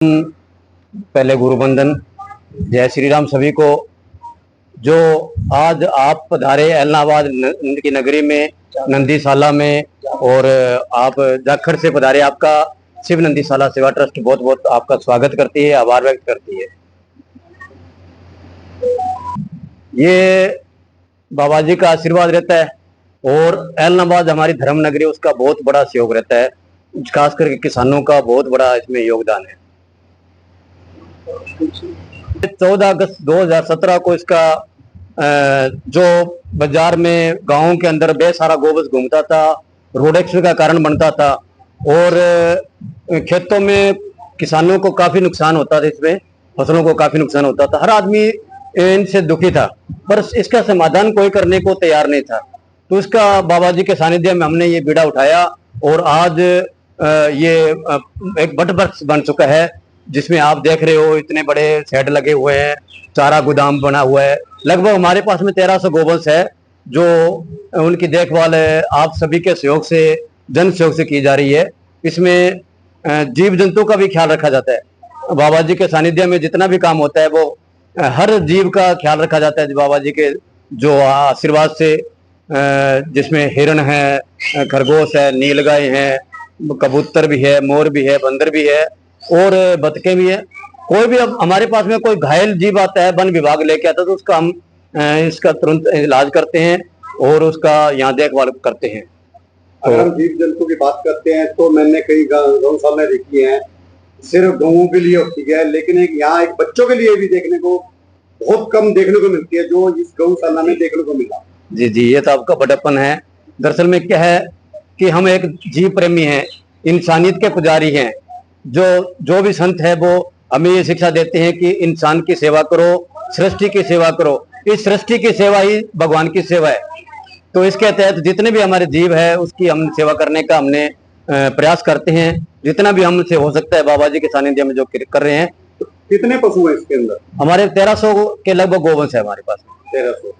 पहले गुरुबंदन, जय श्री राम सभी को। जो आज आप पधारे एलनाबाद की नगरी में, नंदीशाला में, और आप जाखड़ से पधारे, आपका शिव नंदीशाला सेवा ट्रस्ट बहुत बहुत आपका स्वागत करती है, आभार व्यक्त करती है। ये बाबा जी का आशीर्वाद रहता है और एलनाबाद हमारी धर्म नगरी, उसका बहुत बड़ा सहयोग रहता है, खास करके किसानों का बहुत बड़ा इसमें योगदान है। 14 अगस्त 2017 को इसका जो बाजार में गांवों के अंदर बेसहारा गोवंश घूमता था, रोड एक्सीडेंट का कारण बनता था और खेतों में किसानों को काफी नुकसान होता था, इसमें फसलों को काफी नुकसान होता था। हर आदमी इनसे दुखी था, पर इसका समाधान कोई करने को तैयार नहीं था। तो इसका बाबा जी के सानिध्य में हमने ये बीड़ा उठाया और आज ये एक बट वृक्ष बन चुका है, जिसमें आप देख रहे हो इतने बड़े शेड लगे हुए हैं, चारा गोदाम बना हुआ है। लगभग हमारे पास में 1300 गोवंश है, जो उनकी देखभाल आप सभी के सहयोग से, जन सहयोग से की जा रही है। इसमें जीव जंतु का भी ख्याल रखा जाता है। बाबा जी के सानिध्य में जितना भी काम होता है वो हर जीव का ख्याल रखा जाता है बाबा जी के जो आशीर्वाद से, जिसमें हिरण है, खरगोश है, नीलगाय है, कबूतर भी है, मोर भी है, बंदर भी है और बतखें भी है। कोई भी अब हमारे पास में कोई घायल जीव आता है, वन विभाग लेके आता है, तो उसका हम इसका तुरंत इलाज करते हैं और उसका यहाँ देखभाल करते हैं। अगर हम जीव जंतु की बात करते हैं तो मैंने कई गौशालाएं देखी हैं, सिर्फ गौओं के लिए होती है, लेकिन यहाँ एक बच्चों के लिए भी देखने को बहुत कम देखने को मिलती है, जो इस गौशाला में देखने को मिला। जी जी, ये तो आपका बड़प्पन है। दरअसल में क्या है कि हम एक जीव प्रेमी हैं, इंसानियत के पुजारी हैं। जो भी संत है वो हमें ये शिक्षा देते हैं कि इंसान की सेवा करो, सृष्टि की सेवा करो। इस सृष्टि की सेवा ही भगवान की सेवा है। तो इसके तहत जितने भी हमारे जीव है उसकी हम सेवा करने का हमने प्रयास करते हैं, जितना भी हमसे हो सकता है बाबा जी के सानिध्य में जो कर रहे हैं। कितने पशु है इसके अंदर? हमारे 1300 के लगभग गोवंश है हमारे पास। 1300।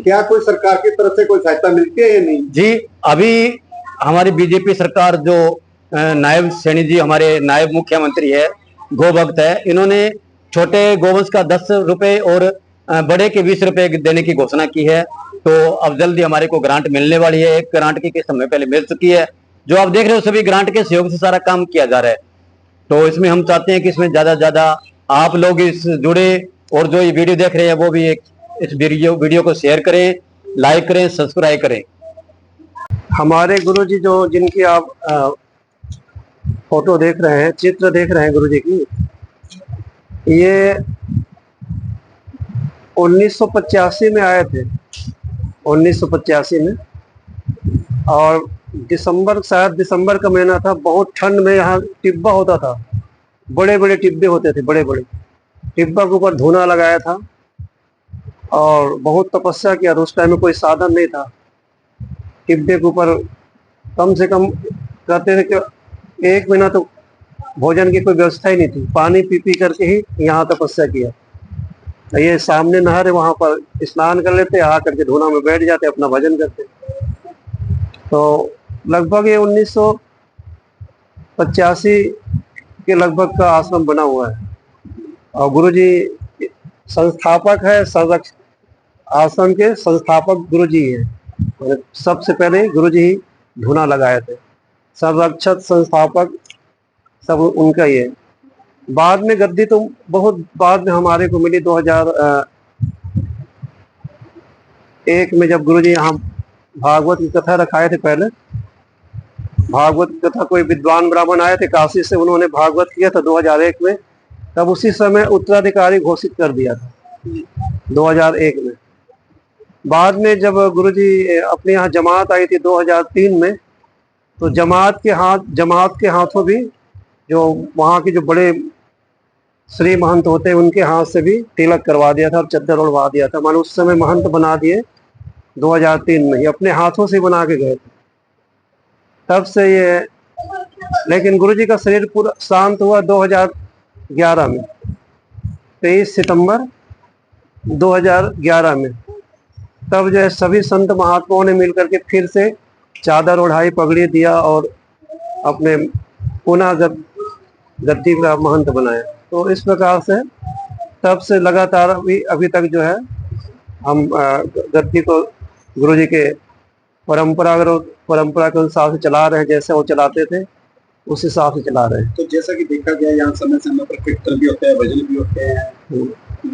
क्या कोई सरकार की तरफ से कोई सहायता मिलती है या नहीं? जी, अभी हमारी बीजेपी सरकार जो नायब सैनी जी हमारे नायब मुख्यमंत्री है, गोभक्त है, इन्होंने छोटे गोवंश का 10 रुपए और बड़े के 20 रुपए देने की घोषणा की है। तो अब जल्दी हमारे को ग्रांट मिलने वाली है। एक ग्रांट की किस्त हमें पहले मिल चुकी है। जो आप देख रहे हो सभी ग्रांट के सहयोग से सारा काम किया जा रहा है। तो इसमें हम चाहते हैं कि इसमें ज्यादा ज्यादा आप लोग इस जुड़े और जो ये वीडियो देख रहे हैं वो भी एक इस वीडियो को शेयर करें, लाइक करें, सब्सक्राइब करें। हमारे गुरुजी जो जिनकी आप फोटो देख रहे हैं, चित्र देख रहे हैं गुरुजी की, ये 1985 में आए थे, 1985 में। और शायद दिसंबर का महीना था। बहुत ठंड में यहाँ टिब्बा होता था, बड़े बड़े टिब्बे होते थे, बड़े बड़े टिब्बा के ऊपर धुना लगाया था और बहुत तपस्या किया। तो उस टाइम में कोई साधन नहीं था। टिब्बे के ऊपर कम से कम कहते थे कि 1 महीना तो भोजन की कोई व्यवस्था ही नहीं थी। पानी पी पी करके ही यहाँ तपस्या किया। ये सामने नहर है, वहां पर स्नान कर लेते, आ करके धुना में बैठ जाते, अपना भजन करते। तो लगभग ये 1985 के लगभग का आश्रम बना हुआ है और गुरुजी संस्थापक है, आश्रम के संस्थापक गुरुजी हैं। सबसे पहले गुरुजी ही धुना लगाए थे, संरक्षक संस्थापक सब उनका ही है। बाद में गद्दी तो बहुत बाद में हमारे को मिली। 2001 में जब गुरुजी यहाँ भागवत की कथा रखाए थे, पहले भागवत की कथा कोई विद्वान ब्राह्मण आए थे काशी से, उन्होंने भागवत किया था 2001 में। तब उसी समय उत्तराधिकारी घोषित कर दिया था 2001 में। बाद में जब गुरुजी अपने यहाँ जमात आई थी 2003 में, तो जमात के हाथों भी जो वहाँ के जो बड़े श्री महंत होते हैं उनके हाथ से भी तिलक करवा दिया था और चद्दर उड़वा दिया था। मानो उस समय महंत बना दिए 2003 में ही, अपने हाथों से बना के गए थे। तब से ये, लेकिन गुरुजी का शरीर पूरा शांत हुआ 2011 में, 23 सितंबर 2011 में। तब जो है सभी संत महात्माओं ने मिलकर के फिर से चादर ओढ़ाई, पगड़ी दिया और अपने पुनः जब गद्दी का महंत बनाया। तो इस प्रकार से तब से लगातार अभी तक जो है हम गद्दी को गुरु जी के परंपरा के अनुसार से चला रहे हैं, जैसे वो चलाते थे उस हिसाब से चला रहे हैं। तो जैसा कि देखा गया यहाँ समय समय पर कीर्तन भी होते हैं, भजन भी होते हैं,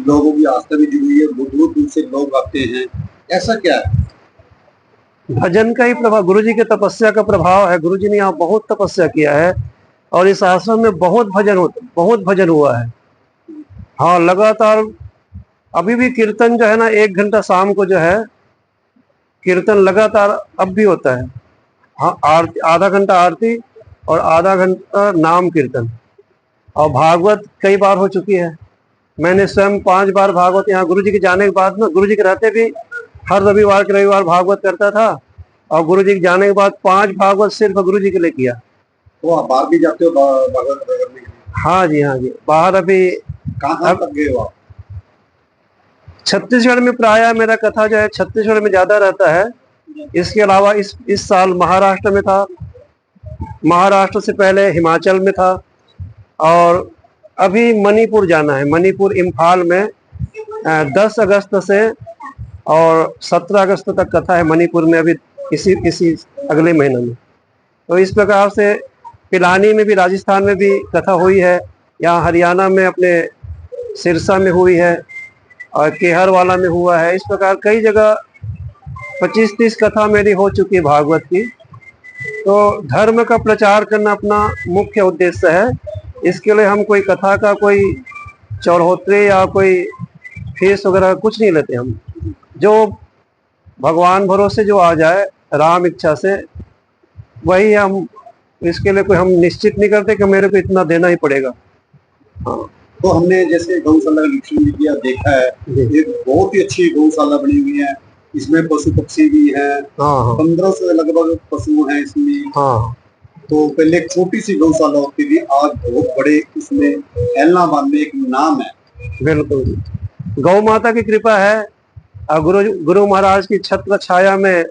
लोगों की आस्था भी जुड़ी है, दूर दूर से लोग आते हैं, ऐसा क्या है? भजन का ही प्रभाव, गुरु जी के तपस्या का प्रभाव है। गुरु जी ने यहाँ बहुत तपस्या किया है और इस आश्रम में बहुत भजन हुआ है। हाँ, लगातार अभी भी कीर्तन जो है ना, 1 घंटा शाम को जो है कीर्तन लगातार अब भी होता है। हाँ, आरती आधा घंटा आरती और आधा घंटा नाम कीर्तन। और भागवत कई बार हो चुकी है। मैंने स्वयं 5 बार भागवत यहाँ गुरु जी के जाने के बाद ना, गुरु जी के रहते भी हर रविवार के रविवार भागवत करता था और गुरु जी के जाने के बाद 5 भागवत सिर्फ गुरु जी के लिए किया। तो आप बाहर भी जाते हो भागवत करने के लिए? हाँ जी, हाँ जी, बाहर अभी कहाँ तक गए हो आप? छत्तीसगढ़ में प्राय मेरा कथा जो है छत्तीसगढ़ में ज्यादा रहता है। इसके अलावा इस साल महाराष्ट्र में था, महाराष्ट्र से पहले हिमाचल में था और अभी मणिपुर जाना है। मणिपुर इम्फाल में 10 अगस्त से और 17 अगस्त तक कथा है मणिपुर में, अभी इसी अगले महीने में। तो इस प्रकार से पिलानी में भी, राजस्थान में भी कथा हुई है, यहाँ हरियाणा में अपने सिरसा में हुई है और केहरवाला में हुआ है। इस प्रकार कई जगह 25-30 कथा मेरी हो चुकी है भागवत की। तो धर्म का प्रचार करना अपना मुख्य उद्देश्य है। इसके लिए हम कोई कथा का कोई चौराहोत्रे या कोई फीस वगैरह कुछ नहीं लेते। हम जो भगवान भरोसे जो आ जाए राम इच्छा से वही हम, इसके लिए कोई हम निश्चित नहीं करते कि मेरे को इतना देना ही पड़ेगा। हाँ, तो हमने जैसे गौशाला का निरीक्षण भी किया, देखा है एक बहुत ही अच्छी गौशाला बनी हुई है, इसमें पशु पक्षी भी है। हाँ, 15 से लगभग पशु हैं इसमें। हाँ, तो पहले एक छोटी सी गौशाला होती थी, आज बहुत बड़े इसमें एलनाबाद में एक नाम है। बिल्कुल, गौ माता की कृपा है और गुरु महाराज की छत्र छाया में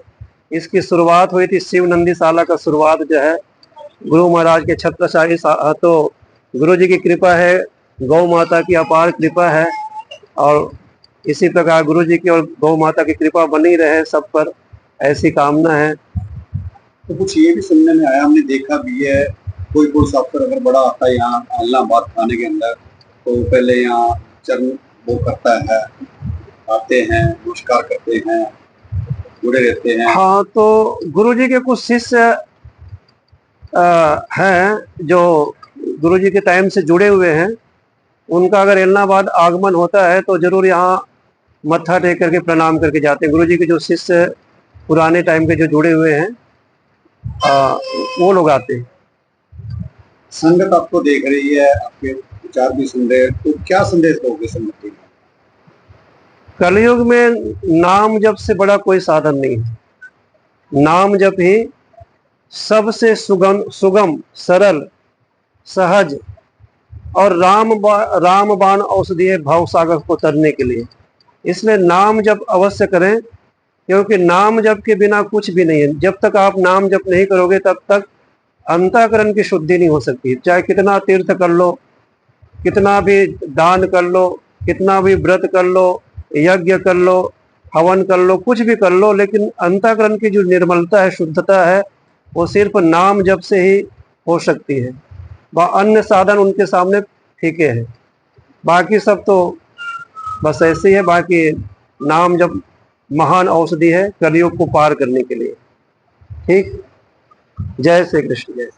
इसकी शुरुआत हुई थी। शिव नंदीशाला का शुरुआत जो है गुरु महाराज के छत्र छाया, तो गुरु जी की कृपा है, गौ माता की अपार कृपा है और इसी प्रकार गुरु जी की और गौ माता की कृपा बनी रहे सब पर, ऐसी कामना है। तो कुछ ये भी सुनने में आया, हमने देखा भी है, कोई अफसर अगर बड़ा आता है यहाँ इलाहाबाद थाने के अंदर, तो पहले यहाँ चरण वो करता है, आते हैं, नमस्कार करते हैं, जुड़े रहते हैं। हाँ, तो गुरु जी के कुछ शिष्य हैं जो गुरु जी के टाइम से जुड़े हुए हैं। उनका अगर इलाहाबाद आगमन होता है तो जरूर यहाँ मत्था टेक करके प्रणाम करके जाते हैं। गुरु जी के जो शिष्य पुराने टाइम के जो जुड़े हुए हैं वो लोग आते हैं। संगत आपको देख रही है, आपके विचार भी सुन रहे हैं, तो क्या संदेश दोगे संगत को? कलयुग में नाम जप से बड़ा कोई साधन नहीं है। नाम जप ही सबसे सुगम सरल सहज और रामबाण औषधि है भव सागर को तरने के लिए। इसलिए नाम जप अवश्य करें, क्योंकि नाम जप के बिना कुछ भी नहीं है। जब तक आप नाम जप नहीं करोगे तब तक अंतःकरण की शुद्धि नहीं हो सकती। चाहे कितना तीर्थ कर लो, कितना भी दान कर लो, कितना भी व्रत कर लो, यज्ञ कर लो, हवन कर लो, कुछ भी कर लो, लेकिन अंतःकरण की जो निर्मलता है, शुद्धता है, वो सिर्फ नाम जप से ही हो सकती है। अन्य साधन उनके सामने फीके हैं। बाकी सब तो बस ऐसे ही है। बाकी नाम जप महान औषधि है कलयुग को पार करने के लिए। ठीक, जय श्री कृष्ण। जय।